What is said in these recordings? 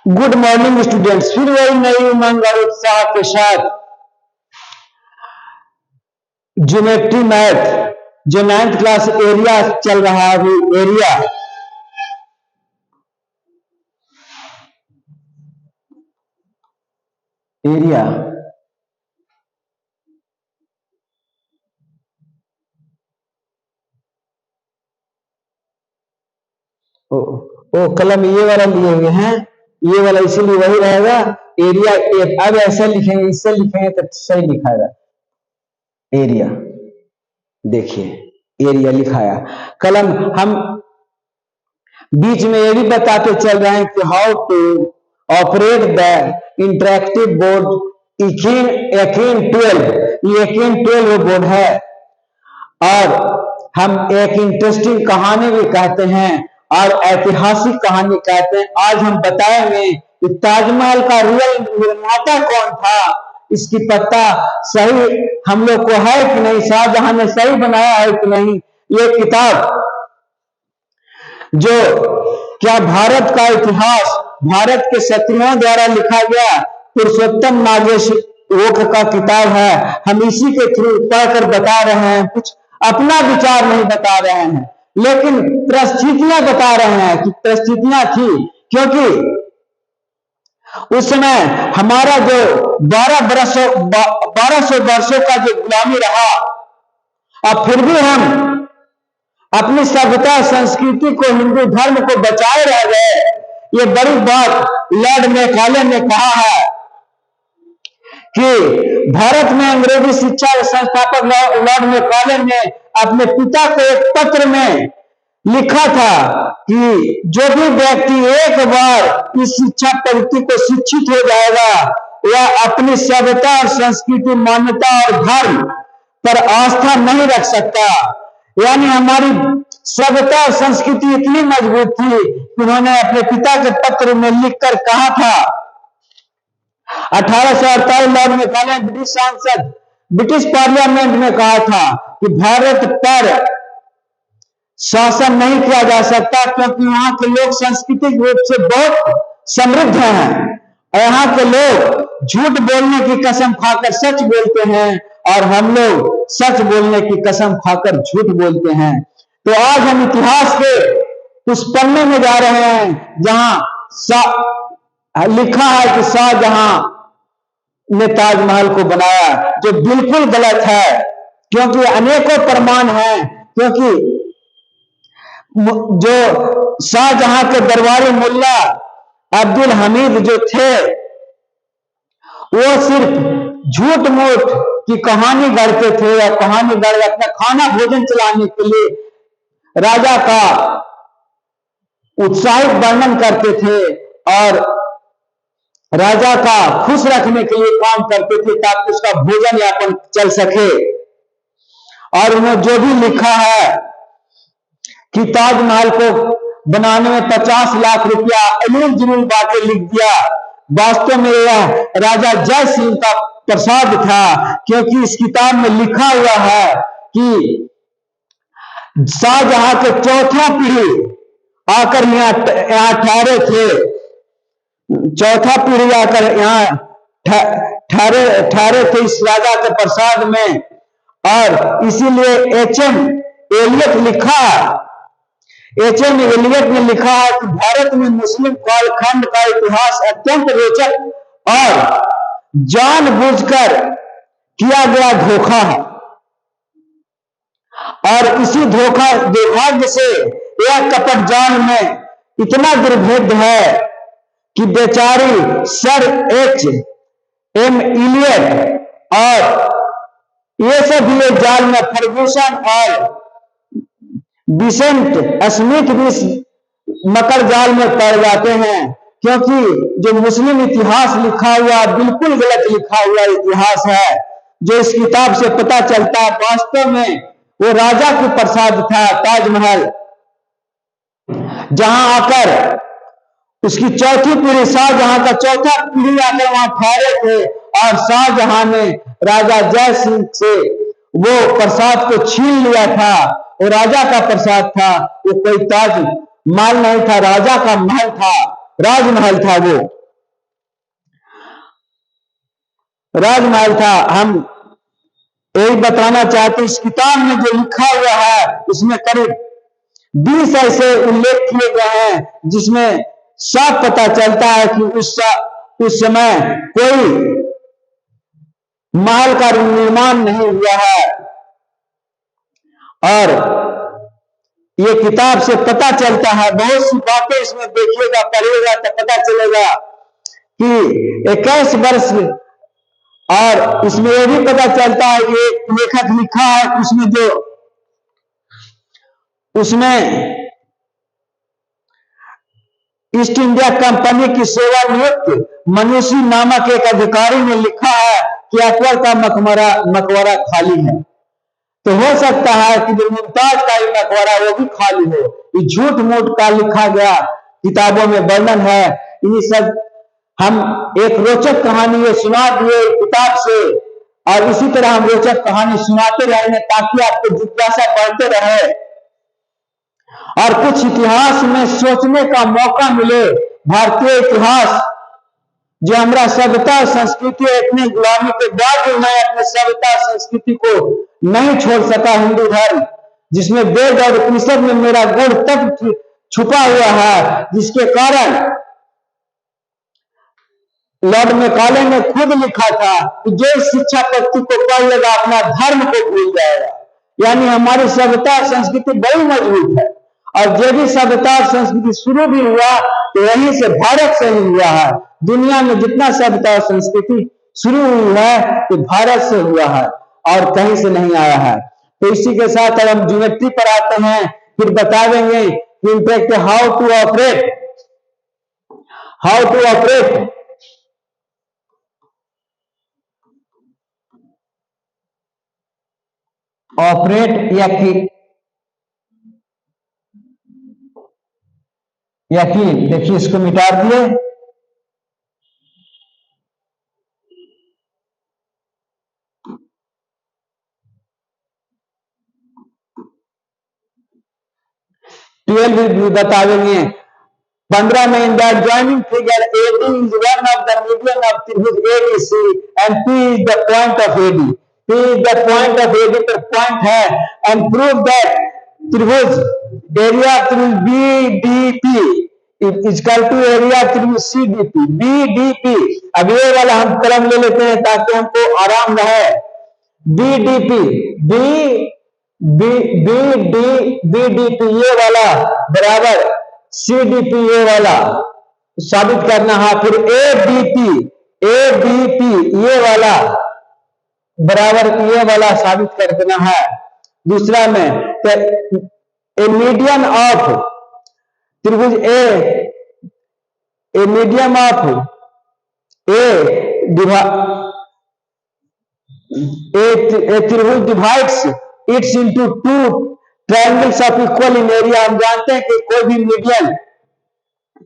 Good morning students. फिर वही नई उमंग और उत्साह के साथ ज्योमेट्री मैथ जो 9th क्लास एरिया चल रहा है अभी एरिया कलम ये वाला लिए हुए हैं, ये वाला इसीलिए वही रहेगा एरिया। अब ऐसे लिखेंगे, इससे लिखेंगे तो सही लिखाएगा। एरिया देखिए एरिया लिखाया कलम। हम बीच में ये भी बताते चल रहे हैं कि how to operate the interactive board एकिन 12। ये एकिन 12 बोर्ड है और हम एक इंटरेस्टिंग कहानी भी कहते हैं और ऐतिहासिक कहानी कहते हैं। आज हम बताएंगे कि ताजमहल का रियल निर्माता कौन था, इसकी पता सही हम लोग को है कि नहीं, शाहजहां ने सही बनाया है कि नहीं। ये किताब जो क्या भारत का इतिहास भारत के क्षत्रियों द्वारा लिखा गया पुरुषोत्तम नागेशवोक का किताब है। हम इसी के थ्रू पढ़कर बता रहे हैं, कुछ अपना विचार नहीं बता रहे हैं, लेकिन परिस्थितियां बता रहे हैं कि परिस्थितियां थी। क्योंकि उस समय हमारा जो 1200 वर्षों का जो गुलामी रहा, अब फिर भी हम अपनी सभ्यता संस्कृति को हिंदू धर्म को बचाए रह गए। ये बड़ी बात लॉर्ड मैकाले ने कहा है कि भारत में अंग्रेजी शिक्षा के संस्थापक लॉर्ड मैकाले ने अपने पिता को एक पत्र में लिखा था कि जो भी व्यक्ति एक बार इस शिक्षा पद्धति को शिक्षित हो जाएगा वह अपनी सभ्यता और संस्कृति मान्यता और धर्म पर आस्था नहीं रख सकता। यानी हमारी सभ्यता और संस्कृति इतनी मजबूत थी कि उन्होंने अपने पिता के पत्र में लिखकर कहा था। 1848 लॉर्ड मैकाले ब्रिटिश सांसद ब्रिटिश पार्लियामेंट में कहा था कि भारत पर शासन नहीं किया जा सकता क्योंकि यहाँ के लोग सांस्कृतिक रूप से बहुत समृद्ध हैं। यहाँ के लोग झूठ बोलने की कसम खाकर सच बोलते हैं और हम लोग सच बोलने की कसम खाकर झूठ बोलते हैं। तो आज हम इतिहास के उस पन्ने में जा रहे हैं जहां लिखा है कि शाहजहां ने ताजमहल को बनाया, जो बिल्कुल गलत है। क्योंकि अनेकों प्रमाण हैं, क्योंकि जो शाहजहां के दरबारी मुल्ला अब्दुल हमीद जो थे वो सिर्फ झूठ मूठ की कहानी गढ़ते थे और कहानी गढ़ अपना खाना भोजन चलाने के लिए राजा का उत्साहित वर्णन करते थे और राजा का खुश रखने के लिए काम करते थे ताकि उसका भोजन यापन चल सके। और उन्होंने जो भी लिखा है कि ताजमहल को बनाने में 50 लाख रुपया अनूल जुनूल बातें लिख दिया, वास्तव में यह राजा जय सिंह का प्रसाद था। क्योंकि इस किताब में लिखा हुआ है कि शाहजहां के चौथा पीढ़ी आकर यहाँ ठहरे थे, चौथा पीढ़ी आकर यहाँ ठहरे थे इस राजा के प्रसाद में। और इसीलिए एच.एम. एलियट ने लिखा है कि भारत में मुस्लिम कालखंड का इतिहास अत्यंत रोचक और जानबूझकर किया गया धोखा है और इसी दुर्भाग्य से यह कपट जाल में इतना दुर्भेद्य है कि बेचारी सर एच.एम. एलियट और ये सब ये जाल में फर्गूसन और विसेंट स्मिथ भी मकर जाल में पड़ जाते हैं। क्योंकि जो मुस्लिम इतिहास लिखा हुआ बिल्कुल गलत लिखा हुआ इतिहास है। जो इस किताब से पता चलता है वास्तव में वो राजा की प्रसाद था ताजमहल, जहां आकर उसकी चौथी पीढ़ी शाहजहां का चौथा पीढ़ी आकर वहां ठहरे थे और शाहजहां ने राजा जय सिंह से वो प्रसाद को छीन लिया था, वो राजा का प्रसाद था, वो कोई ताज महल नहीं था, राजा का महल था, राजमहल था, वो राजमहल था। हम यही बताना चाहते हैं, इस किताब में जो लिखा हुआ है उसमें करीब 20 ऐसे उल्लेख किए गए हैं जिसमें साफ पता चलता है कि उस समय कोई महल का निर्माण नहीं हुआ है। और ये किताब से पता चलता है, बहुत सी बातें इसमें देखिएगा, पढ़िएगा तो पता चलेगा कि 21 वर्ष, और इसमें यह भी पता चलता है कि लेखक लिखा है उसमें ईस्ट इंडिया कंपनी की सेवानिवृत्त मनुष्य नामक एक अधिकारी ने लिखा है कि अकबर का मकबरा खाली है। तो हो सकता है कि जो मुमताज का ही मकबरा वो भी खाली हो। ये झूठ मूठ का लिखा गया किताबों में वर्णन है। ये सब हम एक रोचक कहानी ये सुना दिए किताब से, और इसी तरह हम रोचक कहानी सुनाते रहेंगे ताकि आपको जिज्ञासा बढ़ते रहे और कुछ इतिहास में सोचने का मौका मिले। भारतीय इतिहास जो हमारा सभ्यता संस्कृति है, इतनी गुलामी के बाद भी मैं अपने सभ्यता संस्कृति को नहीं छोड़ सका। हिंदू धर्म जिसमें वेद और उपनिषद में मेरा गुण तक छुपा हुआ है, जिसके कारण लॉर्ड मैकाले ने खुद लिखा था कि जो शिक्षा पद्धति को पढ़ लेगा अपना धर्म को भूल जाएगा। यानी हमारी सभ्यता संस्कृति बड़ी मजबूत है, और जो भी सभ्यता संस्कृति शुरू भी हुआ तो यहीं से, भारत से ही हुआ है। दुनिया में जितना सभ्यता संस्कृति शुरू हुई है तो भारत से हुआ है और कहीं से नहीं आया है। तो इसी के साथ अब हम ज्योमेट्री पर आते हैं, फिर बता देंगे कि इनफैक्ट हाउ टू ऑपरेट या कि देखिए इसको मिटा दिए। बता देंगे 15 में in the joining figure AD is one of the median of त्रिभुज ABC and P is the point of AD. P is the point of AD पर पॉइंट है, and prove that त्रिभुज एरिया त्रिभुज BDP is equal to area त्रिभुज CDP. BDP अब ये वाला हम क्रम ले लेते हैं ताकि हमको आराम रहे। BDP ये वाला बराबर CDP ये वाला साबित करना है। फिर ABP ये वाला बराबर ये वाला साबित कर देना है। दूसरा में ए मीडियन ऑफ त्रिभुज ए मीडियम ऑफ त्रिभुज divides it's into two triangles of equal in area. हम जानते हैं कि कोई भी मीडियन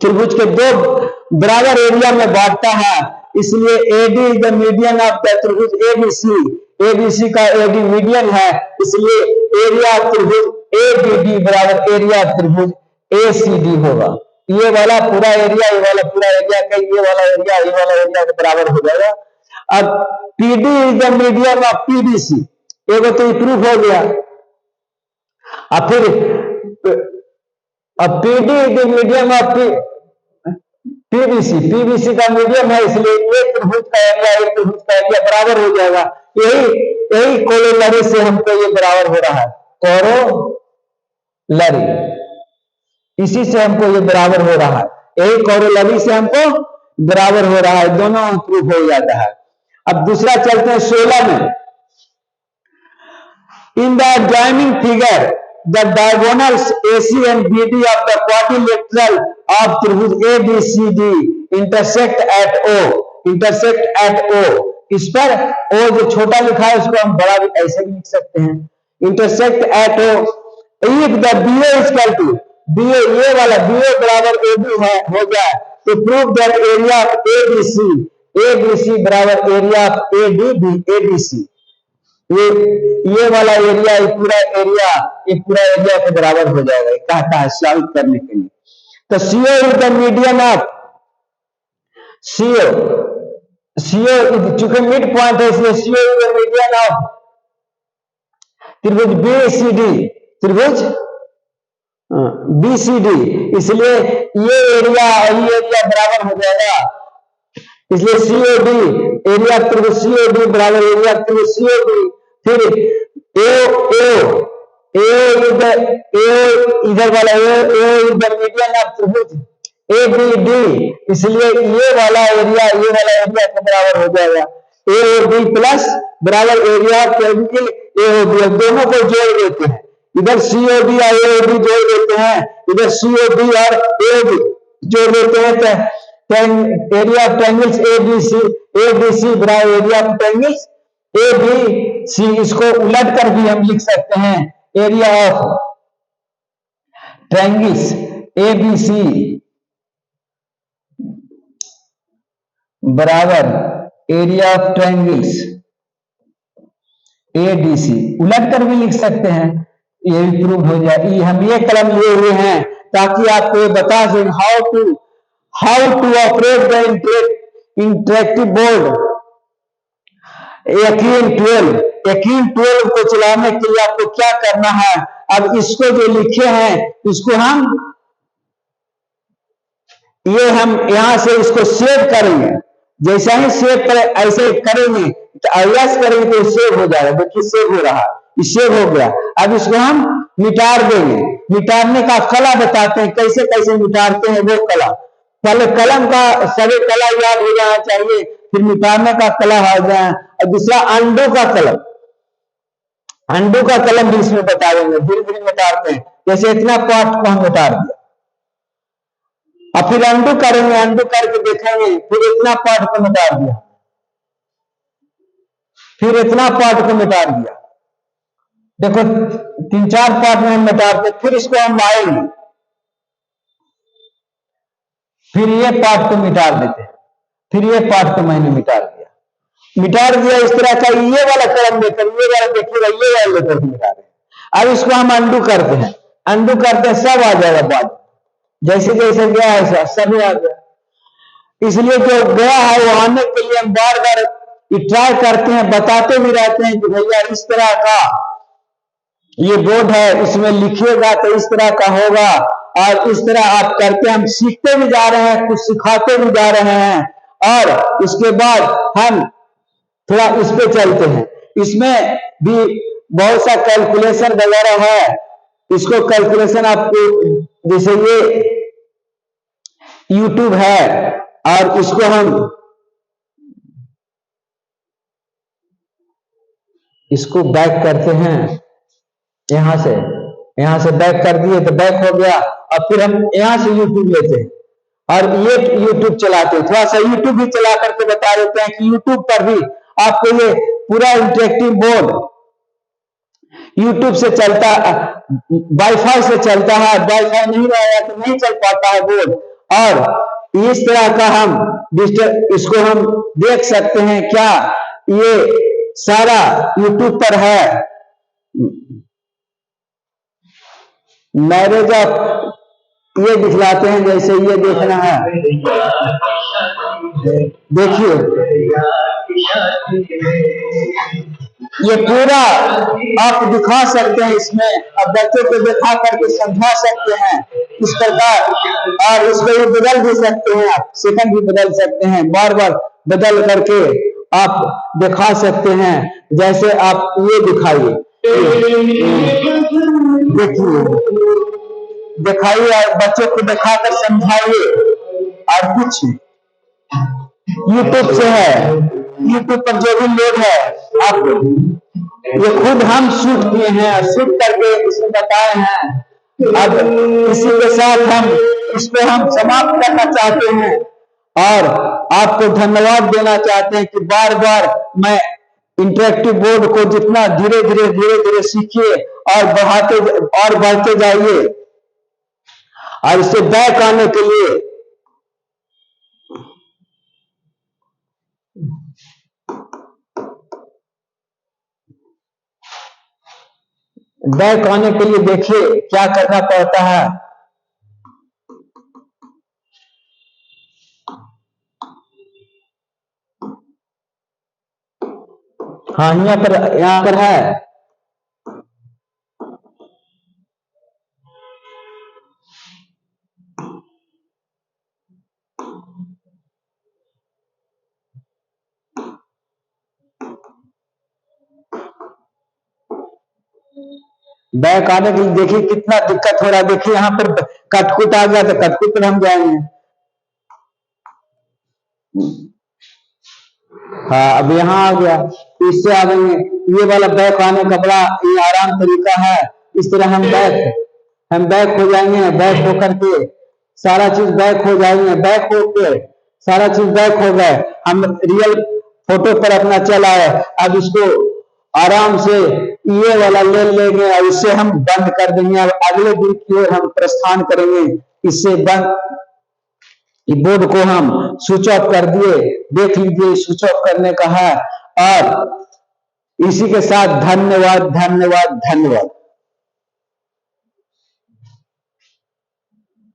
त्रिभुज के दो बराबर एरिया में बांटता है, इसलिए AD is the median of the त्रिभुज ABC। ABC का AD मीडियन है, इसलिए एरिया त्रिभुज ABD बराबर एरिया त्रिभुज ACD होगा। ये वाला पूरा एरिया, ये वाला पूरा एरिया का ये वाला एरिया के बराबर हो जाएगा। अब PD is the median of PBC, एगो तो प्रूफ हो गया। अब फिर अब PD is the medium of PBC का मीडियम है, इसलिए एक त्रिभुज का एरिया बराबर हो जाएगा। यही कोरोलरी से हमको ये बराबर हो रहा है, कोरोलरी, इसी से हमको ये बराबर हो रहा है, यही कोरोलरी से हमको बराबर हो रहा है, दोनों प्रूफ हो जाता है। अब दूसरा चलते हैं 16 में। In the joining figure the diagonals AC and BD of the quadrilateral of त्रिभुज ABCD intersect at O। इस पर O जो छोटा लिखा है उसको हम बड़ा भी ऐसे भी लिख सकते हैं, intersect at O। if the BA is equal to BA, ये वाला BA बराबर AB है हो गया, तो prove that area of ABC बराबर area of ADC। ये वाला एरिया, ये पूरा एरिया के बराबर हो जाएगा, ये कहता है सॉल्व करने के लिए। तो CO is the median of CO चूंकि मिड पॉइंट है इसलिए CO is the median of त्रिभुज त्रिभुज BCD, इसलिए ये एरिया और ये एरिया बराबर हो जाएगा, इसलिए COD एरिया त्रिभुज COD बराबर एरिया त्रिभुज COD। फिर इधर वाला इज द मीडियन ऑफ त्रिभुज ABD, इसलिए ये वाला एरिया के बराबर हो जाएगा AOB प्लस बराबर एरिया ट्रायंगल AOB। दोनों को जोड़ देते हैं, इधर COD और AOB जोड़ देते हैं, इधर COD और AOB जोड़ देते हैं, तो एरिया ऑफ ट्रायंगल्स ABC बराबर एरिया ऑफ ट्रायंगल्स ABC। इसको उलट कर भी हम लिख सकते हैं, एरिया ऑफ ट्रायंगल्स ABC बराबर एरिया ऑफ ट्रायंगल्स ADC, उलट कर भी लिख सकते हैं, ये भी प्रूव हो जाए। हम ये कलम लिए हुए हैं ताकि आपको ये बता सकें how to operate the interactive board यकीन 12 को चलाने के लिए आपको क्या करना है। अब इसको जो लिखे हैं इसको हम यहां से इसको सेव करेंगे, जैसे ही सेव करें ऐसे करेंगे तो यस करेंगे तो सेव हो जाएगा। देखिए सेव हो रहा, ये सेव हो गया। अब इसको हम मिटार देंगे, मिटारने का कला बताते हैं, कैसे कैसे मिटारते हैं वो कला। पहले कलम का सभी कला याद हो जाना चाहिए, फिर मिटारने का कला हो जाए, और दूसरा अंडू का कलम भी इसमें बता देंगे, धीरे धीरे मिटारते हैं। जैसे इतना पार्ट को हम मिटार दिया, और फिर अंडू करेंगे, अंडू करके देखेंगे, फिर इतना पार्ट को मिटा दिया, फिर इतना पार्ट को मिटा दिया। देखो 3-4 पार्ट में हम मिटाते, फिर इसको हम लाएंगे, फिर ये पार्ट को मिटा देते हैं, फिर ये पार्ट को मैंने मिटा दिया इस तरह का। ये वाला कलम लेकर, ये वाला देखिएगा, ये वाला लेकर मिटा रहे हैं। अब इसको हम अंडू करते हैं, सब आ जाएगा बाद, जैसे जैसे गया है सभी आ गया। इसलिए जो गया है वो आने के लिए हम बार बार ट्राई करते हैं, बताते भी रहते हैं कि भैया इस तरह का ये बोर्ड है, इसमें लिखिएगा तो इस तरह का होगा, और इस तरह आप करते हैं। हम सीखते भी जा रहे हैं, कुछ सिखाते भी जा रहे हैं, और उसके बाद हम थोड़ा इस पे चलते हैं। इसमें भी बहुत सा कैलकुलेशन वगैरह है, इसको कैलकुलेशन आपको, जैसे ये YouTube है, और इसको हम इसको बैक करते हैं, यहां से बैक कर दिए तो बैक हो गया। अब फिर हम यहां से YouTube लेते हैं और ये YouTube चलाते हैं। थोड़ा सा YouTube भी चला करके बता देते हैं कि YouTube पर भी आपको ये पूरा इंटरेक्टिव बोर्ड YouTube से चलता, वाईफाई से चलता है, वाईफाई नहीं रहेगा तो नहीं चल पाता है बोर्ड। और इस तरह का हम इसको हम देख सकते हैं, क्या ये सारा YouTube पर है। मैरिज ऑफ ये दिखलाते हैं, जैसे ये देखना है, देखिए ये पूरा आप दिखा सकते हैं इसमें, अब बच्चों को दिखा करके समझा सकते हैं इस प्रकार, और इसको भी बदल भी सकते हैं, आप सेकंड भी बदल सकते हैं, बार बार बदल करके आप दिखा सकते हैं। जैसे आप ये दिखाइए, दिखाइए और बच्चों को दिखाकर समझाइए। और कुछ YouTube से है, YouTube पर जो भी लोड है आप ये खुद हम शूट किए हैं, शूट करके इसमें बताए हैं। अब इसी के साथ हम इस पे हम समाप्त करना चाहते हैं और आपको धन्यवाद देना चाहते हैं कि बार बार मैं इंटरेक्टिव बोर्ड को जितना धीरे धीरे सीखिए और बढ़ते जाइए। और इससे बैक आने के लिए बैक आने के लिए देखिए क्या करना पड़ता है। हाँ, यहाँ पर है। बैक आने के लिए देखिए कितना दिक्कत हो रहा है। देखिए यहाँ पर कटकुट आ गया, तो कटकुट पर हम जाएंगे। हाँ, अब यहाँ आ गया, इससे आ जाएंगे। ये वाला बैक आने का बड़ा ये आराम तरीका है। इस तरह हम बैक हो जाएंगे। बैक होकर के सारा चीज बैक हो जाएंगे। बैक होके सारा चीज बैक हो गए। हम रियल फोटो पर अपना चल आए। अब इसको आराम से ये वाला ले लेंगे और इसे हम बंद कर देंगे। अब अगले दिन की ओर हम प्रस्थान करेंगे। इससे बंद बोर्ड को हम स्विच ऑफ कर दिए। देख लीजिए, स्विच ऑफ करने का है। और इसी के साथ धन्यवाद, धन्यवाद, धन्यवाद।